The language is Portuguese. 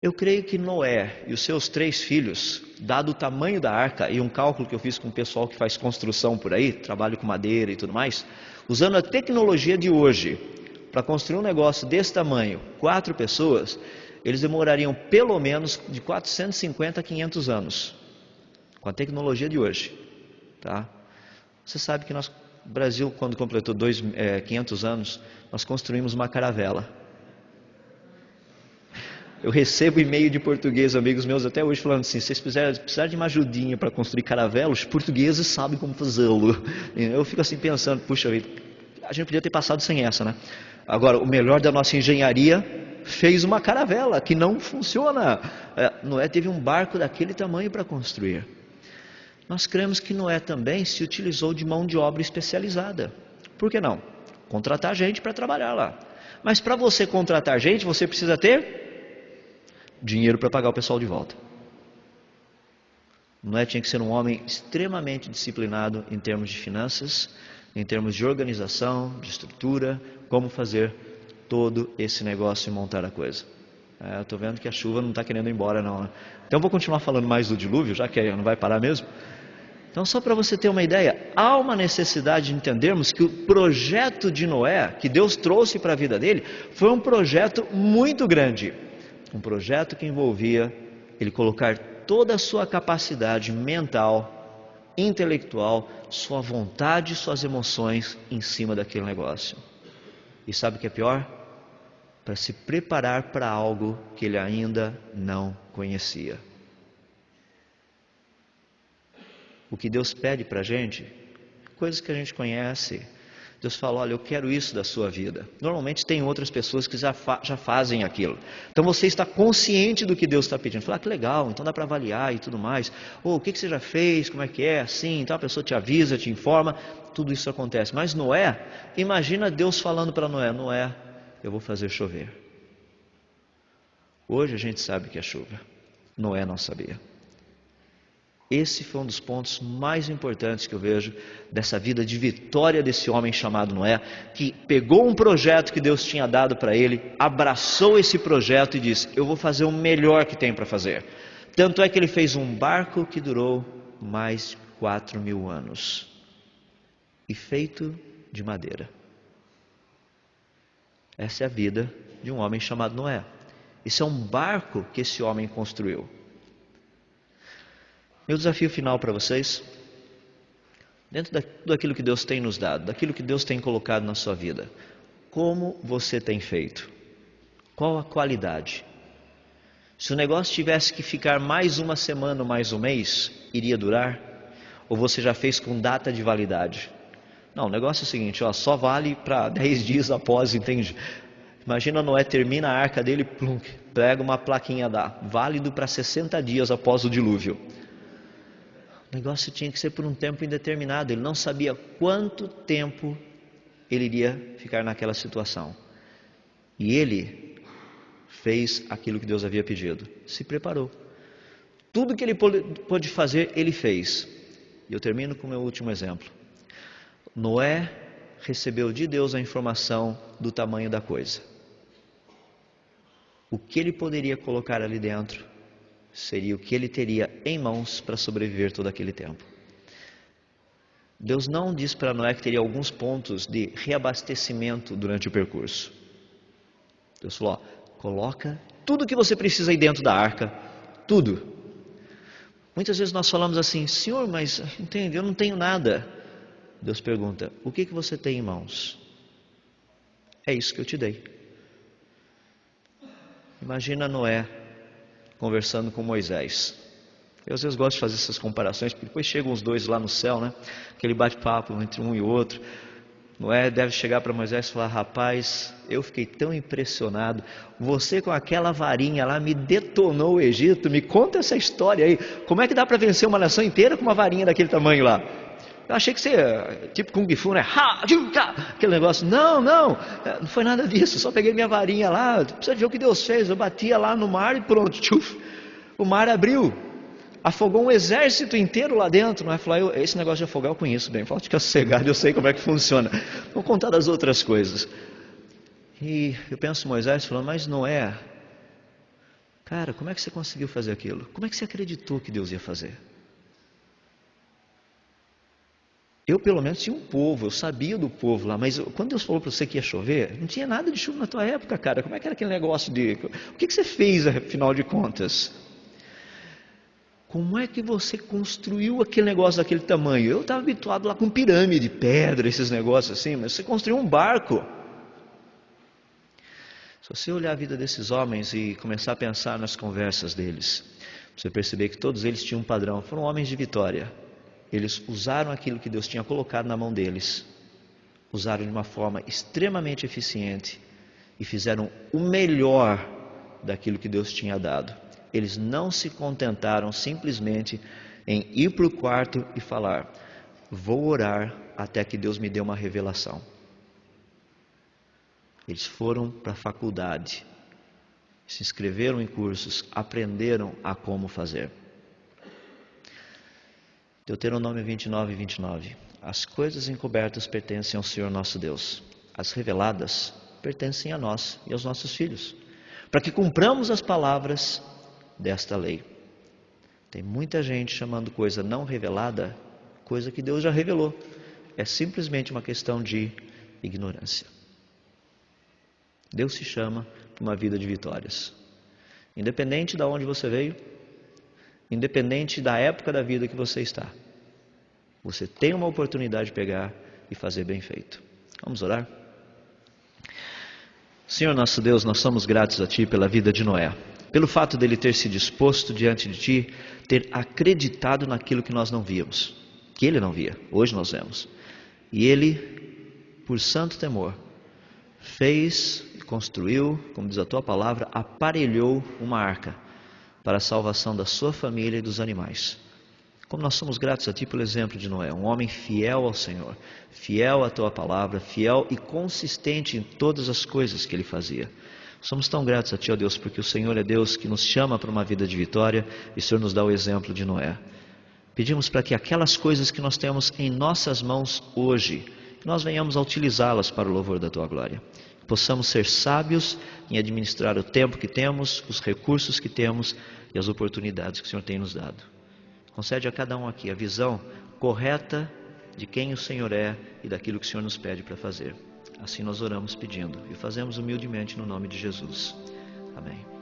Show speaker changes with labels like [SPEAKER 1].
[SPEAKER 1] Eu creio que Noé e os seus 3 filhos, dado o tamanho da arca e um cálculo que eu fiz com o pessoal que faz construção por aí, trabalho com madeira e tudo mais, usando a tecnologia de hoje, para construir um negócio desse tamanho, 4 pessoas, eles demorariam pelo menos de 450 a 500 anos, com a tecnologia de hoje. Tá? Você sabe que o Brasil, quando completou 500 anos, nós construímos uma caravela. Eu recebo e-mail de português, amigos meus até hoje, falando assim: se vocês precisarem de uma ajudinha para construir caravela, os portugueses sabem como fazê-lo. Eu fico assim pensando, puxa vida, a gente podia ter passado sem essa, né? Agora, o melhor da nossa engenharia fez uma caravela que não funciona. Noé teve um barco daquele tamanho para construir. Nós cremos que Noé também se utilizou de mão de obra especializada. Por que não? Contratar gente para trabalhar lá. Mas para você contratar gente, você precisa ter dinheiro para pagar o pessoal de volta. Noé tinha que ser um homem extremamente disciplinado em termos de finanças, em termos de organização, de estrutura, como fazer todo esse negócio e montar a coisa. Eu estou vendo que a chuva não está querendo ir embora não, né? Então vou continuar falando mais do dilúvio, já que não vai parar mesmo. Então, só para você ter uma ideia, há uma necessidade de entendermos que o projeto de Noé, que Deus trouxe para a vida dele, foi um projeto muito grande. Um projeto que envolvia ele colocar toda a sua capacidade mental, intelectual, sua vontade, suas emoções em cima daquele negócio. E sabe o que é pior? Para se preparar para algo que ele ainda não conhecia. O que Deus pede para a gente, coisas que a gente conhece. Deus fala: olha, eu quero isso da sua vida. Normalmente tem outras pessoas que já fazem aquilo. Então você está consciente do que Deus está pedindo. Fala: que legal, então dá para avaliar e tudo mais. Ou o que você já fez, como é que é, assim. Então a pessoa te avisa, te informa, tudo isso acontece. Mas Noé, imagina Deus falando para Noé: Noé, eu vou fazer chover. Hoje a gente sabe que é chuva. Noé não sabia. Esse foi um dos pontos mais importantes que eu vejo dessa vida de vitória desse homem chamado Noé, que pegou um projeto que Deus tinha dado para ele, abraçou esse projeto e disse: eu vou fazer o melhor que tem para fazer. Tanto é que ele fez um barco que durou mais de 4.000 anos e feito de madeira. Essa é a vida de um homem chamado Noé. Esse é um barco que esse homem construiu. Meu desafio final para vocês, dentro daquilo que Deus tem nos dado, daquilo que Deus tem colocado na sua vida, como você tem feito? Qual a qualidade? Se o negócio tivesse que ficar mais uma semana ou mais um mês, iria durar? Ou você já fez com data de validade? Não, o negócio é o seguinte, só vale para 10 dias após, entende? Imagina Noé termina a arca dele, plunk, pega uma plaquinha válido para 60 dias após o dilúvio. O negócio tinha que ser por um tempo indeterminado. Ele não sabia quanto tempo ele iria ficar naquela situação. E ele fez aquilo que Deus havia pedido. Se preparou. Tudo que ele pôde fazer, ele fez. E eu termino com o meu último exemplo. Noé recebeu de Deus a informação do tamanho da coisa. O que ele poderia colocar ali dentro seria o que ele teria em mãos para sobreviver todo aquele tempo. Deus não disse para Noé que teria alguns pontos de reabastecimento durante o percurso. Deus falou: coloca tudo que você precisa aí dentro da arca, tudo. Muitas vezes nós falamos assim: Senhor, mas entende, eu não tenho nada. Deus pergunta: o que você tem em mãos? É isso que eu te dei. Imagina Noé conversando com Moisés. Eu às vezes gosto de fazer essas comparações, porque depois chegam os dois lá no céu, né? Aquele bate-papo entre um e outro. Noé deve chegar para Moisés e falar: rapaz, eu fiquei tão impressionado, você com aquela varinha lá me detonou o Egito, me conta essa história aí, como é que dá para vencer uma nação inteira com uma varinha daquele tamanho lá? Eu achei que você, tipo Kung Fu, né? Aquele negócio. Não foi nada disso, só peguei minha varinha lá, precisa ver o que Deus fez, eu batia lá no mar e pronto, o mar abriu, afogou um exército inteiro lá dentro. Não é falar: esse negócio de afogar eu conheço bem, falta de ficar sossegado, eu sei como é que funciona. Vou contar das outras coisas. E eu penso Moisés falando: mas Noé, Cara, como é que você conseguiu fazer aquilo? Como é que você acreditou que Deus ia fazer? Eu, pelo menos, tinha um povo, eu sabia do povo lá, mas quando Deus falou para você que ia chover, não tinha nada de chuva na tua época, cara. Como é que era aquele negócio de... O que você fez, afinal de contas? Como é que você construiu aquele negócio daquele tamanho? Eu estava habituado lá com pirâmide, pedra, esses negócios assim, mas você construiu um barco. Se você olhar a vida desses homens e começar a pensar nas conversas deles, você perceber que todos eles tinham um padrão, foram homens de vitória. Eles usaram aquilo que Deus tinha colocado na mão deles, usaram de uma forma extremamente eficiente e fizeram o melhor daquilo que Deus tinha dado. Eles não se contentaram simplesmente em ir para o quarto e falar: vou orar até que Deus me dê uma revelação. Eles foram para a faculdade, se inscreveram em cursos, aprenderam a como fazer. Deuteronômio 29, 29. As coisas encobertas pertencem ao Senhor nosso Deus. As reveladas pertencem a nós e aos nossos filhos, para que cumpramos as palavras desta lei. Tem muita gente chamando coisa não revelada, coisa que Deus já revelou. É simplesmente uma questão de ignorância. Deus se chama para uma vida de vitórias. Independente de onde você veio, independente da época da vida que você está, você tem uma oportunidade de pegar e fazer bem feito. Vamos orar? Senhor nosso Deus, nós somos gratos a Ti pela vida de Noé, pelo fato dele ter se disposto diante de Ti, ter acreditado naquilo que nós não víamos, que ele não via, hoje nós vemos. E ele, por santo temor, fez, construiu, como diz a Tua palavra, aparelhou uma arca para a salvação da sua família e dos animais. Como nós somos gratos a Ti pelo exemplo de Noé, um homem fiel ao Senhor, fiel à Tua palavra, fiel e consistente em todas as coisas que ele fazia. Somos tão gratos a Ti, ó Deus, porque o Senhor é Deus que nos chama para uma vida de vitória e o Senhor nos dá o exemplo de Noé. Pedimos para que aquelas coisas que nós temos em nossas mãos hoje, que nós venhamos a utilizá-las para o louvor da Tua glória. Que possamos ser sábios em administrar o tempo que temos, os recursos que temos e as oportunidades que o Senhor tem nos dado. Concede a cada um aqui a visão correta de quem o Senhor é e daquilo que o Senhor nos pede para fazer. Assim nós oramos pedindo e fazemos humildemente no nome de Jesus. Amém.